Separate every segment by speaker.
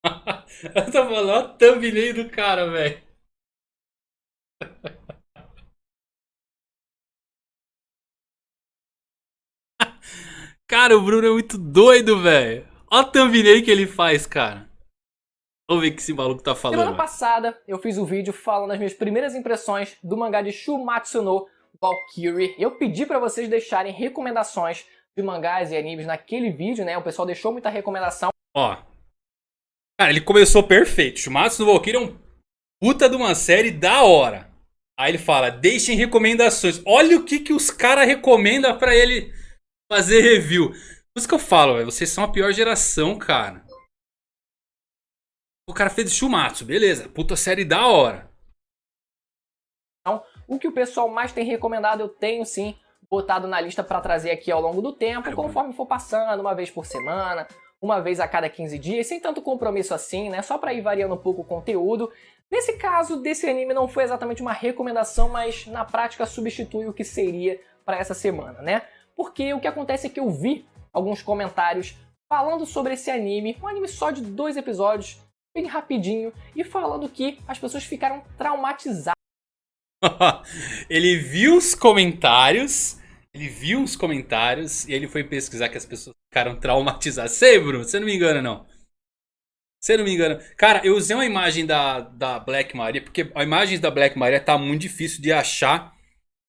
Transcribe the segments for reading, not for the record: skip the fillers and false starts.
Speaker 1: Eu tô falando, ó, a thumbnail do cara, velho. Cara, o Bruno é muito doido, velho. Ó a thumbnail que ele faz, cara. Vamos ver o que esse maluco tá
Speaker 2: Semana
Speaker 1: falando, velho.
Speaker 2: passada eu fiz o vídeo falando das minhas primeiras impressões do mangá de Shumatsu no Valkyrie. Eu pedi pra vocês deixarem recomendações de mangás e animes naquele vídeo, né? O pessoal deixou muita recomendação.
Speaker 1: Ó. Cara, ele começou perfeito. Shumatsu no Valkyrie é um puta de uma série da hora. Aí ele fala, deixem recomendações. Olha o que, que os caras recomendam pra ele fazer review. Por isso que eu falo, velho. Vocês são a pior geração, cara. O cara fez Shumatsu, beleza. Puta série da hora.
Speaker 2: O que o pessoal mais tem recomendado eu tenho sim botado na lista pra trazer aqui ao longo do tempo,
Speaker 1: Cara,
Speaker 2: conforme for passando, uma vez por semana, uma vez a cada 15 dias, sem tanto compromisso assim, né? Só pra ir variando um pouco o conteúdo. Nesse caso, desse anime não foi exatamente uma recomendação, mas na prática substitui o que seria pra essa semana, né? Porque o que acontece é que eu vi alguns comentários falando sobre esse anime, um anime só de 2 episódios, bem rapidinho, e falando que as pessoas ficaram traumatizadas.
Speaker 1: Ele viu os comentários. Ele viu os comentários e ele foi pesquisar que as pessoas ficaram traumatizadas. Sei, Bruno, você não me engana, não. Você não me engana. Cara, eu usei uma imagem da Black Maria, porque a imagem da Black Maria tá muito difícil de achar.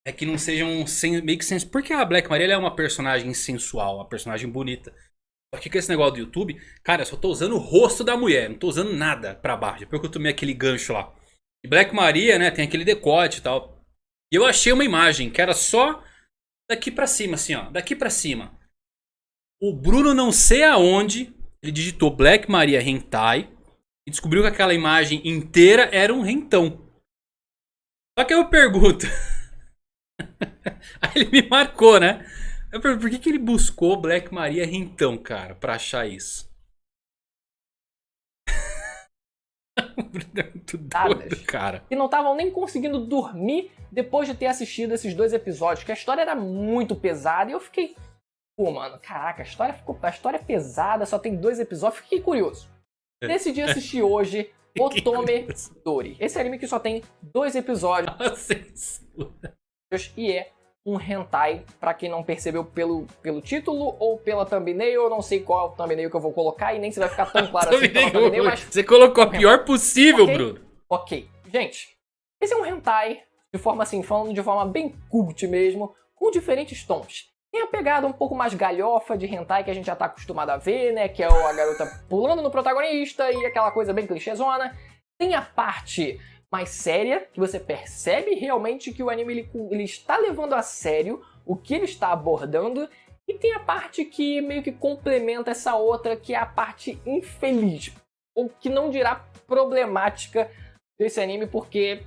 Speaker 1: É que não sejam meio que sens... Porque a Black Maria ela é uma personagem sensual, uma personagem bonita. Só que com esse negócio do YouTube, cara, eu só tô usando o rosto da mulher, não tô usando nada pra baixo. Depois que eu tomei aquele gancho lá. E Black Maria, né, tem aquele decote e tal. E eu achei uma imagem que era só daqui pra cima, assim, ó. Daqui pra cima. O Bruno não sei aonde, ele digitou Black Maria Hentai e descobriu que aquela imagem inteira era um rentão. Só que eu pergunto, aí ele me marcou, né? Eu pergunto, por que, que ele buscou Black Maria Rentão, cara, pra achar isso? O Bruno é muito doido, cara.
Speaker 2: Que não estavam nem conseguindo dormir depois de ter assistido esses 2 episódios, que a história era muito pesada e eu fiquei, pô, mano, caraca, a história é pesada, só tem 2 episódios, fiquei curioso. Decidi assistir hoje
Speaker 1: Que
Speaker 2: Otome
Speaker 1: curioso.
Speaker 2: Dori. Esse anime que só tem 2 episódios
Speaker 1: A censura.
Speaker 2: e é um hentai, pra quem não percebeu pelo título ou pela thumbnail, eu não sei qual é o thumbnail que eu vou colocar e nem se vai ficar tão claro assim pela thumbnail, mas
Speaker 1: Você colocou a
Speaker 2: um hentai.
Speaker 1: pior possível,
Speaker 2: Ok?
Speaker 1: Bruno.
Speaker 2: Ok. Gente, esse é um hentai, de forma assim, falando de forma bem cult mesmo, com diferentes tons. Tem a pegada um pouco mais galhofa de hentai que a gente já tá acostumado a ver, né? Que é a garota pulando no protagonista e aquela coisa bem clichêzona. Tem a parte mais séria, que você percebe realmente que o anime ele está levando a sério o que ele está abordando. E tem a parte que meio que complementa essa outra, que é a parte infeliz, ou que não dirá problemática desse anime, porque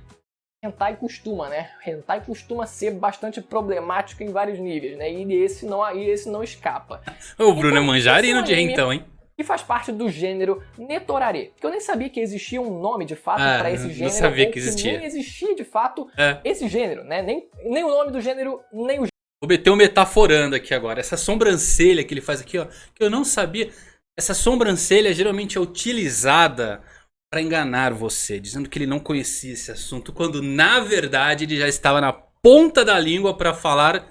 Speaker 2: hentai costuma, né? Hentai costuma ser bastante problemático em vários níveis, né? E esse não escapa.
Speaker 1: O Bruno é
Speaker 2: Então, esse é um
Speaker 1: manjarino de
Speaker 2: anime
Speaker 1: rentão, hein?
Speaker 2: que faz parte do gênero Netorare, que eu nem sabia que existia um nome de fato
Speaker 1: Ah,
Speaker 2: para esse
Speaker 1: não
Speaker 2: gênero,
Speaker 1: sabia
Speaker 2: ou
Speaker 1: que
Speaker 2: que nem
Speaker 1: existia.
Speaker 2: existia de fato
Speaker 1: É.
Speaker 2: esse gênero, né? Nem o nome do gênero, nem o
Speaker 1: Vou meter um metaforando aqui agora. Essa sobrancelha que ele faz aqui, ó, que eu não sabia. Essa sobrancelha geralmente é utilizada para enganar você, dizendo que ele não conhecia esse assunto, quando na verdade ele já estava na ponta da língua para falar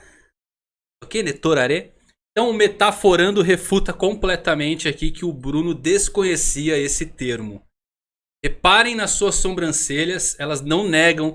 Speaker 1: o que, Netorare? Então, o metaforando refuta completamente aqui que o Bruno desconhecia esse termo. Reparem nas suas sobrancelhas, elas não negam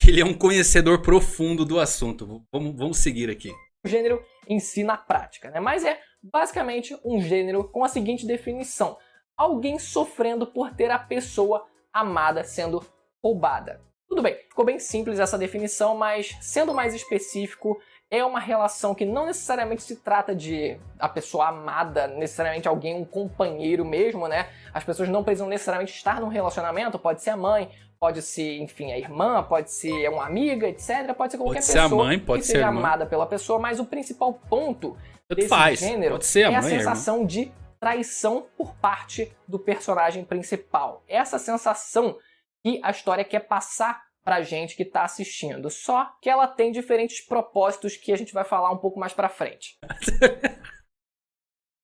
Speaker 1: que ele é um conhecedor profundo do assunto. Vamos seguir aqui.
Speaker 2: gênero em si na prática, né? Mas é basicamente um gênero com a seguinte definição: alguém sofrendo por ter a pessoa amada sendo roubada. Tudo bem, ficou bem simples essa definição, mas sendo mais específico, é uma relação que não necessariamente se trata de a pessoa amada, necessariamente alguém, um companheiro mesmo, né? As pessoas não precisam necessariamente estar num relacionamento, pode ser a mãe, pode ser, enfim, a irmã, pode ser uma amiga, etc. Pode ser qualquer
Speaker 1: Pode ser a
Speaker 2: pessoa
Speaker 1: mãe,
Speaker 2: que
Speaker 1: pode ser a
Speaker 2: seja
Speaker 1: irmã.
Speaker 2: amada pela pessoa, mas o principal ponto
Speaker 1: Tanto
Speaker 2: desse
Speaker 1: faz.
Speaker 2: gênero
Speaker 1: Pode ser a
Speaker 2: é a
Speaker 1: mãe, a irmã.
Speaker 2: sensação de traição por parte do personagem principal. Essa sensação que a história quer passar pra gente que tá assistindo. Só que ela tem diferentes propósitos que a gente vai falar um pouco mais pra frente.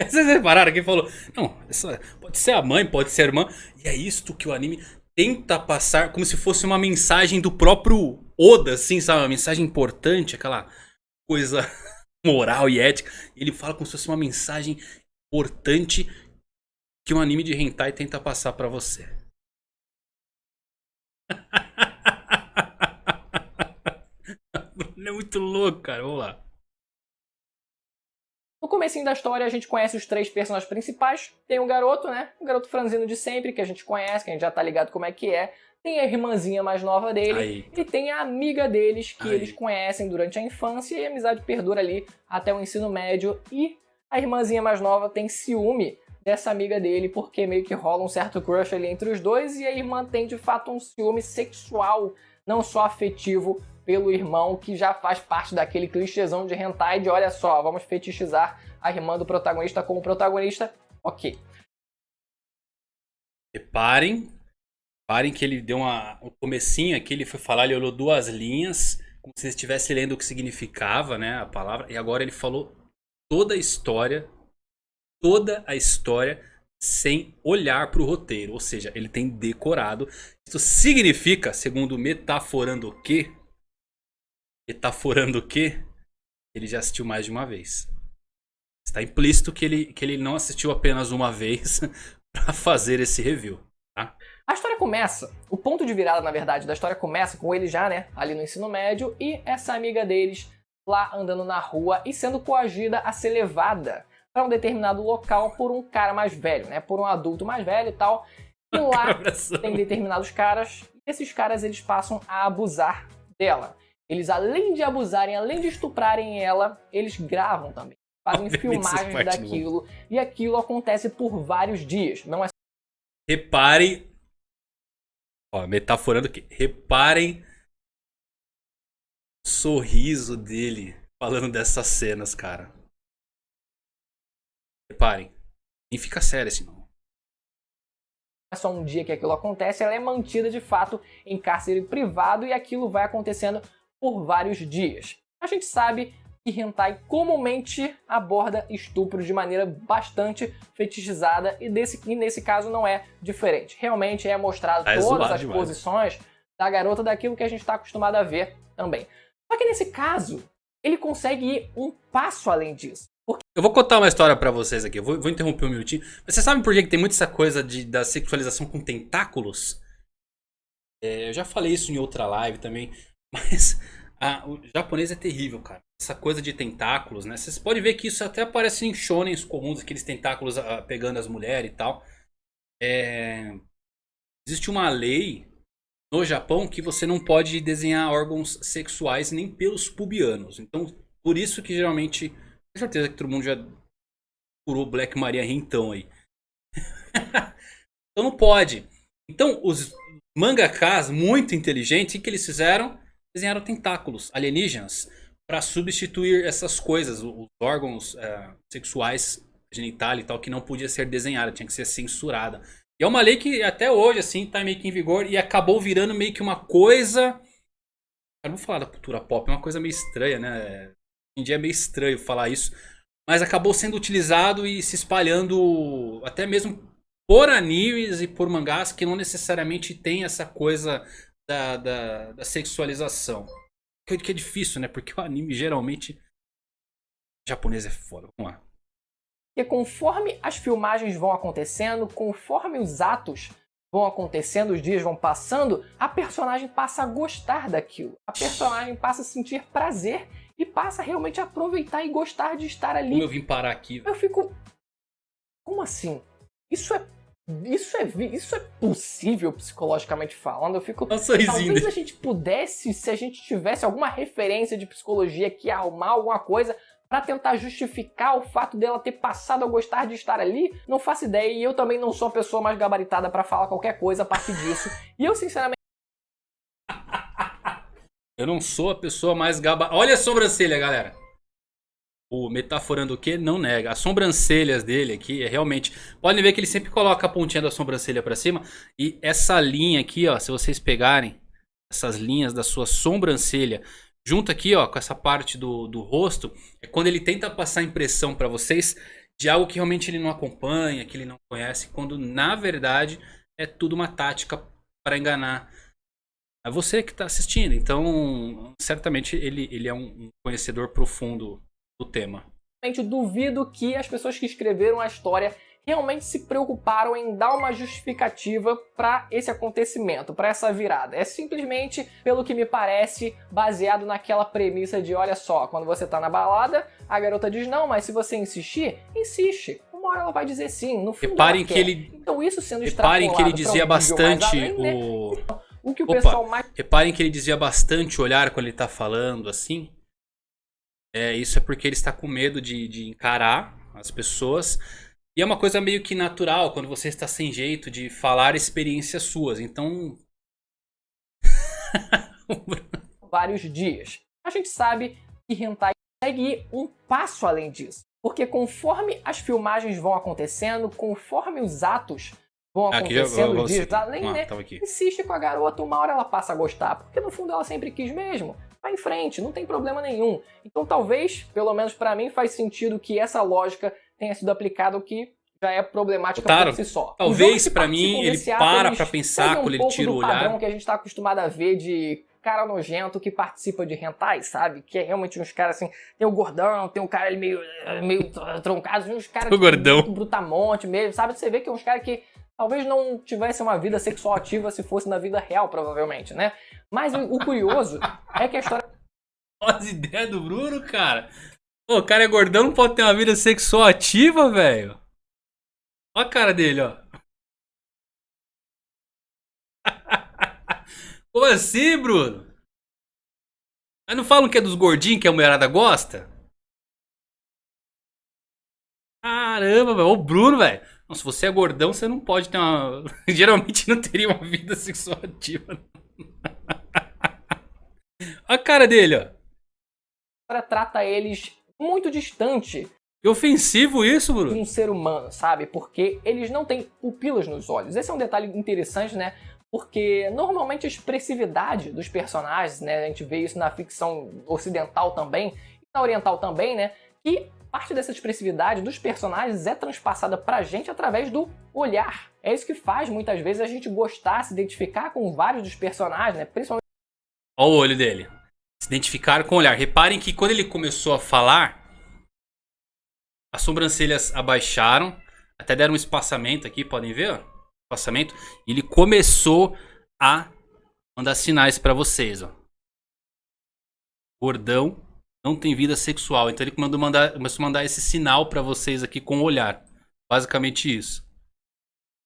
Speaker 1: Vocês repararam que ele falou, não, pode ser a mãe, pode ser a irmã. E é isto que o anime tenta passar como se fosse uma mensagem do próprio Oda, assim, sabe? Uma mensagem importante, aquela coisa moral e ética. Ele fala como se fosse uma mensagem importante que um anime de hentai tenta passar pra você. Ele é muito louco, cara. Vamos lá.
Speaker 2: No comecinho da história, a gente conhece os três personagens principais. Tem o garoto, né? O garoto franzino de sempre, que a gente conhece, que a gente já tá ligado como é que é. Tem a irmãzinha mais nova dele.
Speaker 1: Aí.
Speaker 2: E tem a amiga deles, que
Speaker 1: Aí.
Speaker 2: eles conhecem durante a infância. E a amizade perdura ali até o ensino médio. E a irmãzinha mais nova tem ciúme dessa amiga dele, porque meio que rola um certo crush ali entre os dois. E a irmã tem, de fato, um ciúme sexual, não só afetivo, pelo irmão, que já faz parte daquele clichêzão de hentai de olha só, vamos fetichizar a irmã do protagonista como protagonista. Ok.
Speaker 1: Reparem que ele deu um comecinho aqui, ele foi falar, ele olhou duas linhas, como se ele estivesse lendo o que significava, né, a palavra, e agora ele falou toda a história sem olhar para o roteiro, ou seja, ele tem decorado. Isso significa, segundo Metaforando o quê? Ele já assistiu mais de uma vez. Está implícito que ele não assistiu apenas uma vez para fazer esse review, tá?
Speaker 2: A história começa, o ponto de virada, na verdade, da história começa com ele já, né, ali no ensino médio, e essa amiga deles lá andando na rua e sendo coagida a ser levada para um determinado local por um cara mais velho, né, por um adulto mais velho e tal. E lá tem determinados caras, e esses caras eles passam a abusar dela. Eles, além de abusarem, além de estuprarem ela, eles gravam também. Fazem filmagens daquilo. E aquilo acontece por vários dias. Não é...
Speaker 1: Reparem. Ó, metaforando aqui. Reparem o sorriso dele falando dessas cenas, cara. Reparem. Nem fica sério assim, não.
Speaker 2: É só um dia que aquilo acontece, ela é mantida de fato em cárcere privado e aquilo vai acontecendo por vários dias. A gente sabe que hentai comumente aborda estupros de maneira bastante fetichizada e nesse caso não é diferente. Realmente é mostrado todas as posições da garota daquilo que a gente está acostumado a ver também. Só que nesse caso, ele consegue ir um passo além disso.
Speaker 1: Eu vou contar uma história pra vocês aqui, eu vou interromper um minutinho. Mas você sabe por que tem muito essa coisa da sexualização com tentáculos? Eu já falei isso em outra live também, mas o japonês é terrível, cara. Essa coisa de tentáculos, né? Vocês podem ver que isso até aparece em shonens comuns, aqueles tentáculos pegando as mulheres e tal. Existe uma lei no Japão que você não pode desenhar órgãos sexuais nem pelos pubianos. Então, por isso que geralmente... Com certeza que todo mundo já curou Black Maria Rintão aí. Então não pode. Então os mangakas muito inteligentes, o que eles fizeram? Desenharam tentáculos alienígenas para substituir essas coisas, os órgãos sexuais, genital e tal, que não podia ser desenhada, tinha que ser censurada. E é uma lei que até hoje assim tá meio que em vigor e acabou virando meio que uma coisa... Eu não vou falar da cultura pop, é uma coisa meio estranha, né? Hoje em dia é meio estranho falar isso, mas acabou sendo utilizado e se espalhando até mesmo por animes e por mangás que não necessariamente tem essa coisa da sexualização. Que é difícil, né? Porque o anime geralmente japonês é foda. Vamos lá.
Speaker 2: E conforme as filmagens vão acontecendo, conforme os atos vão acontecendo, os dias vão passando, a personagem passa a gostar daquilo. A personagem passa a sentir prazer e passa realmente a aproveitar e gostar de estar ali.
Speaker 1: Como eu vim parar aqui?
Speaker 2: Eu fico... Como assim? Isso é possível psicologicamente falando? Eu fico... Talvez a gente pudesse, se a gente tivesse alguma referência de psicologia que arrumar alguma coisa pra tentar justificar o fato dela ter passado a gostar de estar ali, não faço ideia. E eu também não sou a pessoa mais gabaritada pra falar qualquer coisa a partir disso. E eu, sinceramente...
Speaker 1: Eu não sou a pessoa mais gabaritada. Olha a sobrancelha, galera. O Metaforando o quê? Não nega. As sobrancelhas dele aqui é realmente... Podem ver que ele sempre coloca a pontinha da sobrancelha pra cima. E essa linha aqui, ó, se vocês pegarem essas linhas da sua sobrancelha, junto aqui, ó, com essa parte do rosto, é quando ele tenta passar a impressão pra vocês de algo que realmente ele não acompanha, que ele não conhece, quando na verdade é tudo uma tática para enganar a você que está assistindo. Então, certamente ele é um conhecedor profundo do tema.
Speaker 2: Realmente duvido que as pessoas que escreveram a história realmente se preocuparam em dar uma justificativa para esse acontecimento, para essa virada. É simplesmente, pelo que me parece, baseado naquela premissa de, olha só, quando você tá na balada, a garota diz não, mas se você insistir, insiste. Uma hora ela vai dizer sim, no fundo
Speaker 1: Reparem
Speaker 2: ela
Speaker 1: que
Speaker 2: quer.
Speaker 1: ele,
Speaker 2: Então isso sendo
Speaker 1: reparem que ele dizia bastante
Speaker 2: além, né? O que o
Speaker 1: Opa,
Speaker 2: pessoal mais...
Speaker 1: reparem que ele dizia bastante olhar quando ele tá falando assim. Isso é porque ele está com medo de encarar as pessoas. E é uma coisa meio que natural quando você está sem jeito de falar experiências suas. Então.
Speaker 2: vários dias. A gente sabe que hentai consegue ir um passo além disso. Porque conforme as filmagens vão acontecendo, conforme os atos vão acontecendo, os dias além, né? Insiste com a garota, uma hora ela passa a gostar. Porque no fundo ela sempre quis mesmo. Vai em frente, não tem problema nenhum. Então talvez, pelo menos pra mim, faz sentido que essa lógica tenha sido aplicada, o que já é problemática por si só.
Speaker 1: Talvez pra mim ele para pra pensar quando ele tira o olhar.
Speaker 2: Padrão que a gente tá acostumado a ver de cara nojento que participa de hentai, sabe? Que é realmente uns caras assim, tem o gordão, tem um cara meio troncado, uns caras
Speaker 1: gordão,
Speaker 2: brutamonte mesmo, sabe? Você vê que é uns caras que talvez não tivesse uma vida sexual ativa se fosse na vida real, provavelmente, né? Mas o curioso é que a história...
Speaker 1: Olha as ideias do Bruno, cara. Pô, o cara é gordão, não pode ter uma vida sexual ativa, velho. Olha a cara dele, ó. Como assim, Bruno? Mas não falam que é dos gordinhos que a mulherada gosta? Caramba, velho. Ô, Bruno, velho. Se você é gordão, você não pode ter uma... Geralmente não teria uma vida sexual ativa. Olha a cara dele, ó.
Speaker 2: Trata eles muito distante.
Speaker 1: Que ofensivo isso, Bruno.
Speaker 2: De um ser humano, sabe? Porque eles não têm pupilas nos olhos. Esse é um detalhe interessante, né? Porque normalmente a expressividade dos personagens, né? A gente vê isso na ficção ocidental também, e na oriental também, né? Que parte dessa expressividade dos personagens é transpassada pra gente através do olhar. É isso que faz, muitas vezes, a gente gostar, se identificar com vários dos personagens, né? Principalmente...
Speaker 1: Olha o olho dele. Se identificaram com o olhar. Reparem que quando ele começou a falar, as sobrancelhas abaixaram, até deram um espaçamento aqui, podem ver, ó. Espaçamento. E ele começou a mandar sinais pra vocês, ó. Gordão não tem vida sexual. Então ele começou a mandar esse sinal pra vocês aqui com o olhar. Basicamente isso.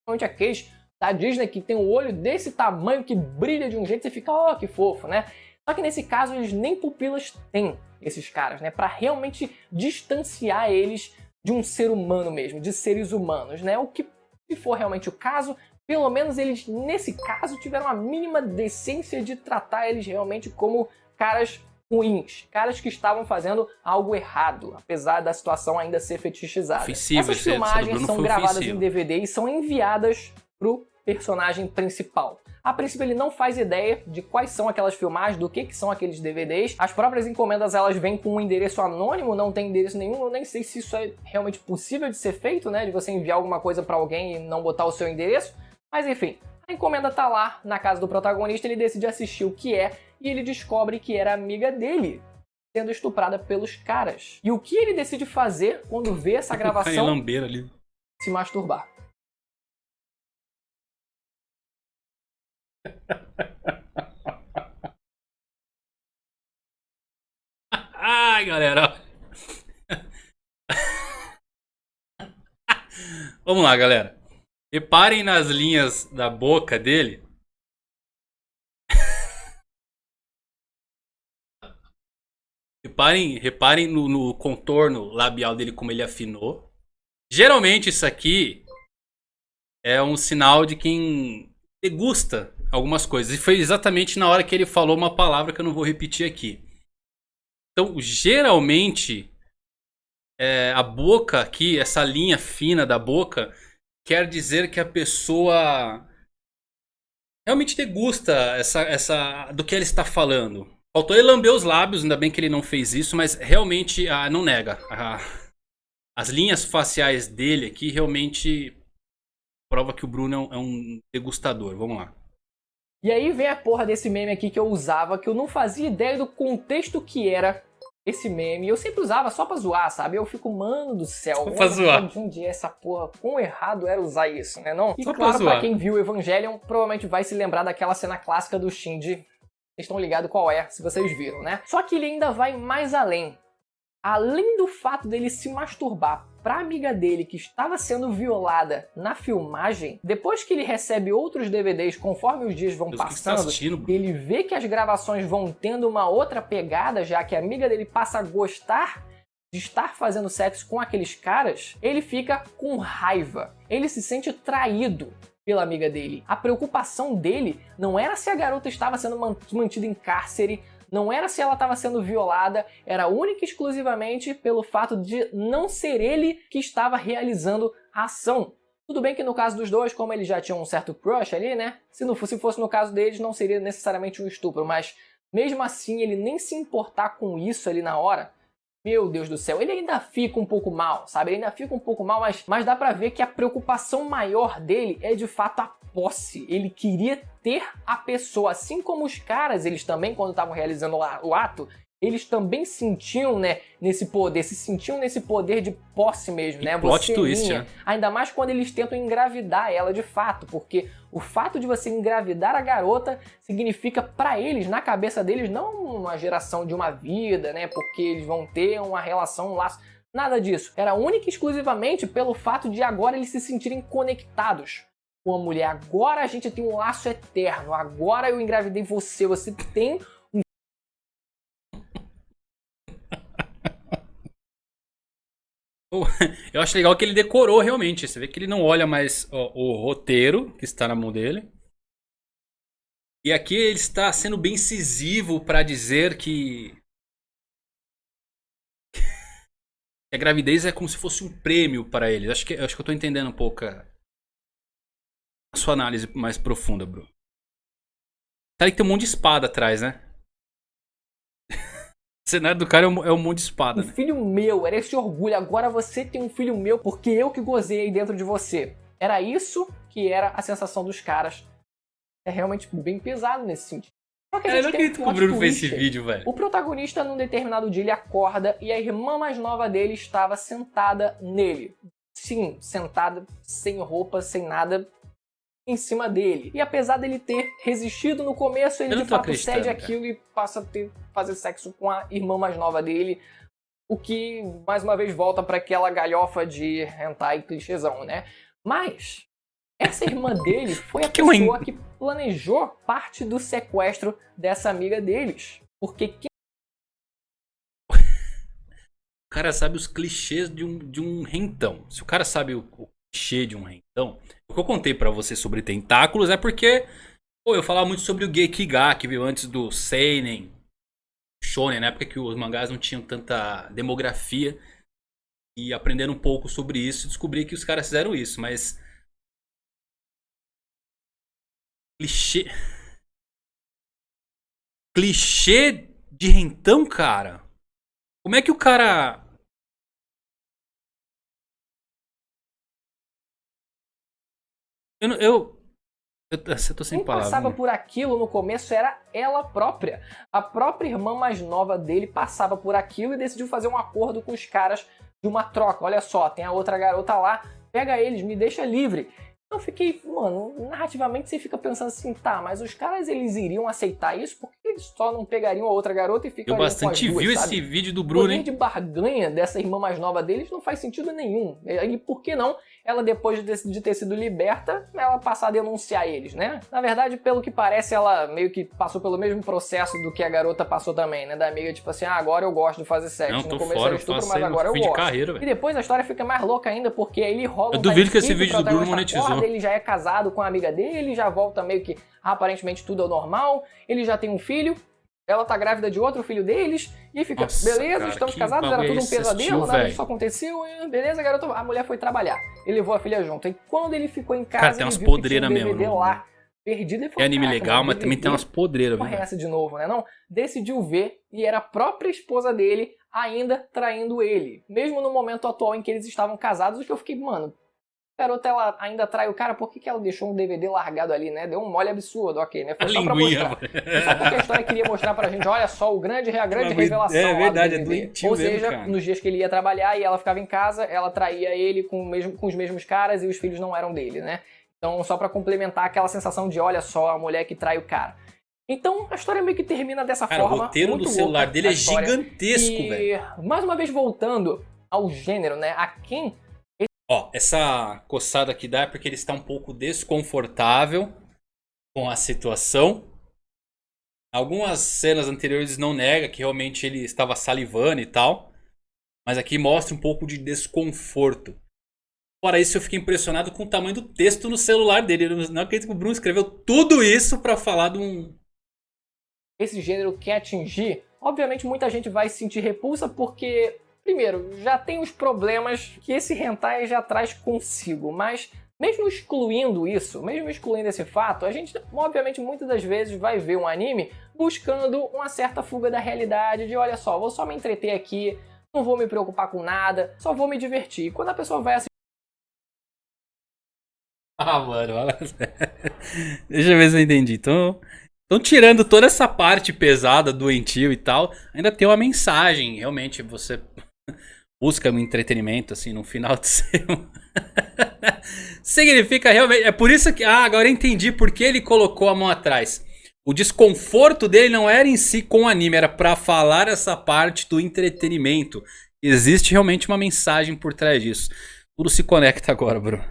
Speaker 2: Aqueles da Disney que tem um olho desse tamanho, que brilha de um jeito, você fica, ó, que fofo, né? Só que nesse caso eles nem pupilas têm, esses caras, né? Pra realmente distanciar eles de um ser humano mesmo, de seres humanos, né? O que, se for realmente o caso, pelo menos eles, nesse caso, tiveram a mínima decência de tratar eles realmente como caras ruins, caras que estavam fazendo algo errado, apesar da situação ainda ser fetichizada. Essas filmagens são gravadas em DVD e são enviadas pro personagem principal. A princípio ele não faz ideia de quais são aquelas filmagens, do que são aqueles DVDs. As próprias encomendas elas vêm com um endereço anônimo, não tem endereço nenhum. Eu nem sei se isso é realmente possível de ser feito, né? De você enviar alguma coisa para alguém e não botar o seu endereço. Mas enfim, a encomenda tá lá na casa do protagonista, ele decide assistir o que é e ele descobre que era amiga dele sendo estuprada pelos caras. E o que ele decide fazer quando vê essa gravação?
Speaker 1: Ali.
Speaker 2: Se masturbar.
Speaker 1: Ai, galera. Vamos lá, galera. Reparem nas linhas da boca dele. Reparem no contorno labial dele, como ele afinou. Geralmente isso aqui é um sinal de quem degusta algumas coisas. E foi exatamente na hora que ele falou uma palavra que eu não vou repetir aqui. Então, geralmente, a boca aqui, essa linha fina da boca, quer dizer que a pessoa realmente degusta do que ele está falando. Faltou ele lamber os lábios, ainda bem que ele não fez isso, mas realmente não nega. As linhas faciais dele aqui realmente prova que o Bruno é um degustador. Vamos lá.
Speaker 2: E aí vem a porra desse meme aqui que eu usava, que eu não fazia ideia do contexto que era esse meme. Eu sempre usava só pra zoar, sabe? Eu fico, mano do céu.
Speaker 1: Só pra zoar.
Speaker 2: De onde é essa porra? Quão errado era usar isso, né? Não? E
Speaker 1: Só
Speaker 2: claro,
Speaker 1: pra
Speaker 2: pra quem viu Evangelion, provavelmente vai se lembrar daquela cena clássica do Shinji. Vocês estão ligados qual é, se vocês viram, né? Só que ele ainda vai mais além. Além do fato dele se masturbar pra amiga dele que estava sendo violada na filmagem, depois que ele recebe outros DVDs conforme os dias vão passando, ele vê que as gravações vão tendo uma outra pegada, já que a amiga dele passa a gostar de estar fazendo sexo com aqueles caras, ele fica com raiva. Ele se sente traído pela amiga dele. A preocupação dele não era se a garota estava sendo mantida em cárcere, não era se ela estava sendo violada, era única e exclusivamente pelo fato de não ser ele que estava realizando a ação. Tudo bem que no caso dos dois, como eles já tinham um certo crush ali, né? Se fosse no caso deles, não seria necessariamente um estupro, mas mesmo assim ele nem se importar com isso ali na hora, meu Deus do céu, ele ainda fica um pouco mal, sabe? Ele ainda fica um pouco mal, mas dá pra ver que a preocupação maior dele é de fato a posse. Ele queria ter a pessoa, assim como os caras, eles também, quando estavam realizando o ato, eles também sentiam, né, nesse poder, se sentiam nesse poder de posse mesmo, né?
Speaker 1: Plot twist, né?
Speaker 2: Ainda mais quando eles tentam engravidar ela de fato, porque o fato de você engravidar a garota significa pra eles, na cabeça deles, não uma geração de uma vida, né? Porque eles vão ter uma relação, um laço, nada disso. Era única e exclusivamente pelo fato de agora eles se sentirem conectados com a mulher. Agora a gente tem um laço eterno, agora eu engravidei você, você tem
Speaker 1: Eu acho legal que ele decorou realmente. Você vê que ele não olha mais o roteiro que está na mão dele. E aqui ele está sendo bem incisivo para dizer que a gravidez é como se fosse um prêmio para ele. Acho que eu estou entendendo um pouco a sua análise mais profunda, Bruno. Tá aí que tem um monte de espada atrás, né? O cenário do cara é um monte de espada, né?
Speaker 2: filho meu, era esse orgulho, agora você tem um filho meu porque eu que gozei aí dentro de você. Era isso que era a sensação dos caras. É realmente bem pesado nesse sentido. Só que
Speaker 1: Eu não acredito que o Bruno fez esse vídeo, velho.
Speaker 2: O protagonista, num determinado dia, ele acorda e a irmã mais nova dele estava sentada nele. Sim, sentada, sem roupa, sem nada, em cima dele. E apesar dele ter resistido no começo, ele de fato cede aquilo e passa a fazer sexo com a irmã mais nova dele. O que, mais uma vez, volta para aquela galhofa de hentai clichêzão, né? Mas essa irmã dele foi a pessoa que planejou parte do sequestro dessa amiga deles. Porque quem...
Speaker 1: O cara sabe os clichês de um rentão. Se o cara sabe o clichê de um rentão... O que eu contei pra você sobre tentáculos é porque... Pô, eu falava muito sobre o Gekiga, que veio antes do Seinen, Shonen, na época que os mangás não tinham tanta demografia. E aprendendo um pouco sobre isso, descobri que os caras fizeram isso, mas... Clichê... Clichê de rentão, cara? Como é que o cara... Eu tô sem palavras.
Speaker 2: Quem passava por aquilo no começo era ela própria. A própria irmã mais nova dele passava por aquilo e decidiu fazer um acordo com os caras de uma troca. Olha só, tem a outra garota lá, pega eles, me deixa livre. Eu fiquei, mano, narrativamente você fica pensando assim, tá, mas os caras eles iriam aceitar isso? Por que eles só não pegariam a outra garota e ficariam com as duas,
Speaker 1: bastante viu
Speaker 2: sabe?
Speaker 1: Esse vídeo do Bruno, hein?
Speaker 2: O poder de barganha dessa irmã mais nova deles não faz sentido nenhum. E por que não ela, depois de ter sido liberta, ela passar a denunciar eles, né? Na verdade, pelo que parece, ela meio que passou pelo mesmo processo do que a garota passou também, né? Da amiga, tipo assim, agora eu gosto de fazer sexo.
Speaker 1: Não, tô
Speaker 2: no começo
Speaker 1: fora,
Speaker 2: era estupro, mas agora eu
Speaker 1: de
Speaker 2: gosto.
Speaker 1: carreira,
Speaker 2: E depois a história fica mais louca ainda, porque aí ele rola
Speaker 1: Eu duvido que esse vídeo do Bruno monetizou.
Speaker 2: Acorda, ele já é casado com a amiga dele, já volta meio que aparentemente tudo é normal, ele já tem um filho, ela tá grávida de outro filho deles, e fica,
Speaker 1: nossa,
Speaker 2: beleza,
Speaker 1: cara,
Speaker 2: estamos casados, era tudo um pesadelo, nada disso aconteceu, beleza, garota, a mulher foi trabalhar. Ele levou a filha junto. E quando ele ficou em casa,
Speaker 1: cara, tem umas
Speaker 2: ele viu que tinha
Speaker 1: podreiras
Speaker 2: um
Speaker 1: mesmo,
Speaker 2: DVD lá, perdido, e falou,
Speaker 1: é anime legal, mas também tem umas podreiras,
Speaker 2: porra é
Speaker 1: velho.
Speaker 2: essa de novo, né? Não, decidiu ver, e era a própria esposa dele ainda traindo ele. Mesmo no momento atual em que eles estavam casados, o que eu fiquei, mano, a garota ela ainda trai o cara, por que ela deixou um DVD largado ali, né? Deu um mole absurdo, ok, né? Foi só pra mostrar. Foi só porque a história queria mostrar pra gente, olha só, a grande revelação
Speaker 1: é verdade,
Speaker 2: lá do DVD.
Speaker 1: é doentio
Speaker 2: Ou
Speaker 1: mesmo,
Speaker 2: seja,
Speaker 1: cara.
Speaker 2: nos dias que ele ia trabalhar e ela ficava em casa, ela traía ele com os mesmos caras e os filhos não eram dele, né? Então, só pra complementar aquela sensação de, olha só, a mulher que trai o cara. Então, a história meio que termina dessa
Speaker 1: Cara,
Speaker 2: forma.
Speaker 1: o roteiro do celular dele é gigantesco, velho.
Speaker 2: Mais uma vez voltando ao gênero, né? A quem...
Speaker 1: Ó, essa coçada que dá é porque ele está um pouco desconfortável com a situação. Algumas cenas anteriores não nega que realmente ele estava salivando e tal. Mas aqui mostra um pouco de desconforto. Fora isso, eu fiquei impressionado com o tamanho do texto no celular dele. Eu não acredito que o Bruno escreveu tudo isso pra falar de um...
Speaker 2: Esse gênero quer atingir, obviamente muita gente vai se sentir repulsa porque, primeiro, já tem os problemas que esse hentai já traz consigo, mas mesmo excluindo isso, mesmo excluindo esse fato, a gente, obviamente, muitas das vezes vai ver um anime buscando uma certa fuga da realidade, de olha só, vou só me entreter aqui, não vou me preocupar com nada, só vou me divertir. E quando a pessoa vai assistir...
Speaker 1: Ah, mano, olha... Deixa eu ver se eu entendi. Então tirando toda essa parte pesada, doentio e tal, ainda tem uma mensagem. Realmente, você busca um entretenimento, assim, no final de semana. Significa realmente... É por isso que... Ah, agora eu entendi por que ele colocou a mão atrás. O desconforto dele não era em si com o anime, era pra falar essa parte do entretenimento. Existe realmente uma mensagem por trás disso. Tudo se conecta agora, Bruno.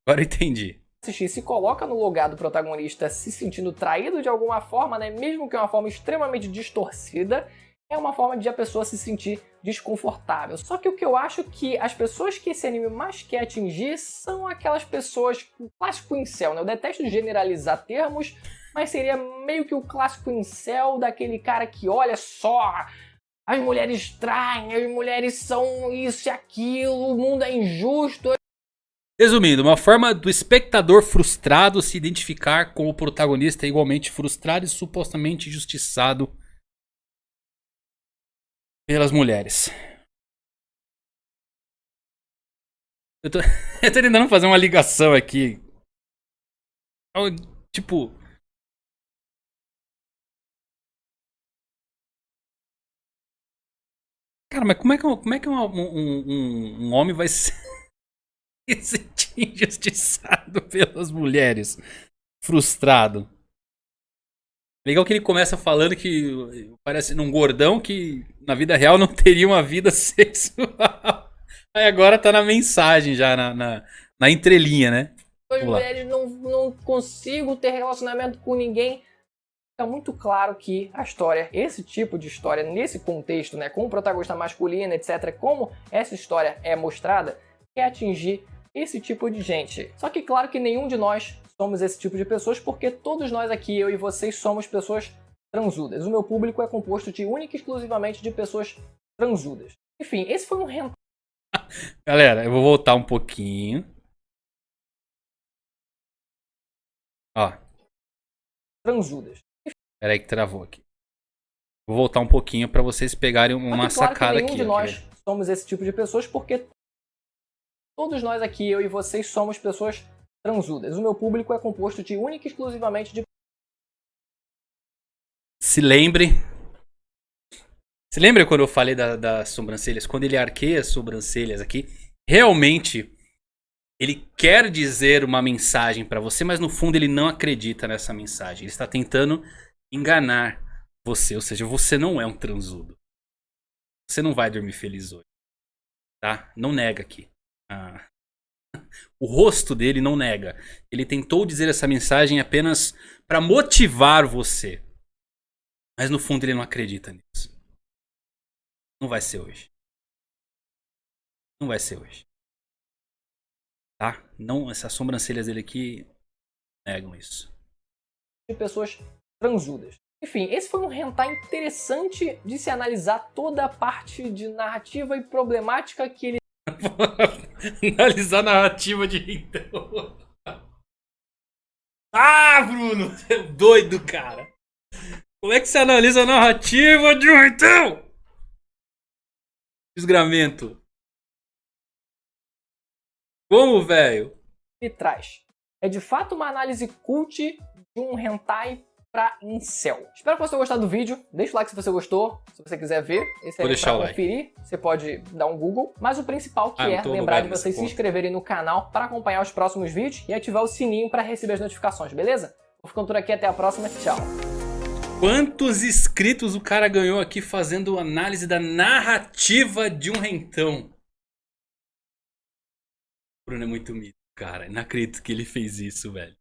Speaker 1: Agora eu entendi.
Speaker 2: Assistir se coloca no lugar do protagonista se sentindo traído de alguma forma, né? Mesmo que é uma forma extremamente distorcida, é uma forma de a pessoa se sentir desconfortável. Só que o que eu acho que as pessoas que esse anime mais quer atingir são aquelas pessoas com clássico incel, né? Eu detesto generalizar termos, mas seria meio que o clássico incel daquele cara que, olha só, as mulheres traem, as mulheres são isso e aquilo, o mundo é injusto.
Speaker 1: Resumindo, uma forma do espectador frustrado se identificar com o protagonista igualmente frustrado e supostamente injustiçado pelas mulheres. Eu tô, eu tô tentando fazer uma ligação aqui. Tipo... Cara, mas como é que um homem vai se sentir injustiçado pelas mulheres? Frustrado. Legal que ele começa falando que parece um gordão que na vida real não teria uma vida sexual. Aí agora tá na mensagem já, na entrelinha, né?
Speaker 2: As mulheres não consigo ter relacionamento com ninguém. Fica muito claro que a história, esse tipo de história, nesse contexto, né, com o protagonista masculino, etc., como essa história é mostrada, quer atingir esse tipo de gente. Só que claro que nenhum de nós somos esse tipo de pessoas, porque todos nós aqui, eu e vocês, somos pessoas transudas. O meu público é composto de única e exclusivamente de pessoas transudas. Enfim, esse foi um hentai.
Speaker 1: Galera, eu vou voltar um pouquinho. Ó.
Speaker 2: Transudas.
Speaker 1: Peraí que travou aqui. Vou voltar um pouquinho pra vocês pegarem uma sacada aqui.
Speaker 2: Nenhum de nós somos esse tipo de pessoas, porque todos nós aqui, eu e vocês, somos pessoas transudas. O meu público é composto de única e exclusivamente de...
Speaker 1: Se lembre quando eu falei das sobrancelhas? Quando ele arqueia as sobrancelhas aqui, realmente ele quer dizer uma mensagem pra você, mas no fundo ele não acredita nessa mensagem. Ele está tentando enganar você, ou seja, você não é um transudo. Você não vai dormir feliz hoje, tá? Não nega aqui. O rosto dele não nega. Ele tentou dizer essa mensagem apenas pra motivar você. Mas no fundo ele não acredita nisso. Não vai ser hoje. Não vai ser hoje. Tá? Não, essas sobrancelhas dele aqui negam isso.
Speaker 2: De pessoas transudas. Enfim, esse foi um hentai interessante de se analisar toda a parte de narrativa e problemática que ele...
Speaker 1: Analisar a narrativa de então. Ah, Bruno! Seu doido, cara! Como é que você analisa a narrativa de um então? Desgramento. Como, velho?
Speaker 2: Ele traz. É de fato uma análise cult de um hentai pra incel. Espero que você tenha gostado do vídeo. Deixa o like se você gostou. Se você quiser ver, esse
Speaker 1: Vou
Speaker 2: aí
Speaker 1: deixar o
Speaker 2: pra
Speaker 1: like.
Speaker 2: conferir. Você pode dar um Google. Mas o principal que
Speaker 1: não
Speaker 2: é
Speaker 1: tô
Speaker 2: lembrar de
Speaker 1: logado
Speaker 2: vocês
Speaker 1: nessa
Speaker 2: se
Speaker 1: porra.
Speaker 2: inscreverem no canal para acompanhar os próximos vídeos e ativar o sininho para receber as notificações, beleza? Vou ficando por aqui, até a próxima. Tchau.
Speaker 1: Quantos inscritos o cara ganhou aqui fazendo análise da narrativa de um rentão? Bruno é muito mito, cara. Não acredito que ele fez isso, velho.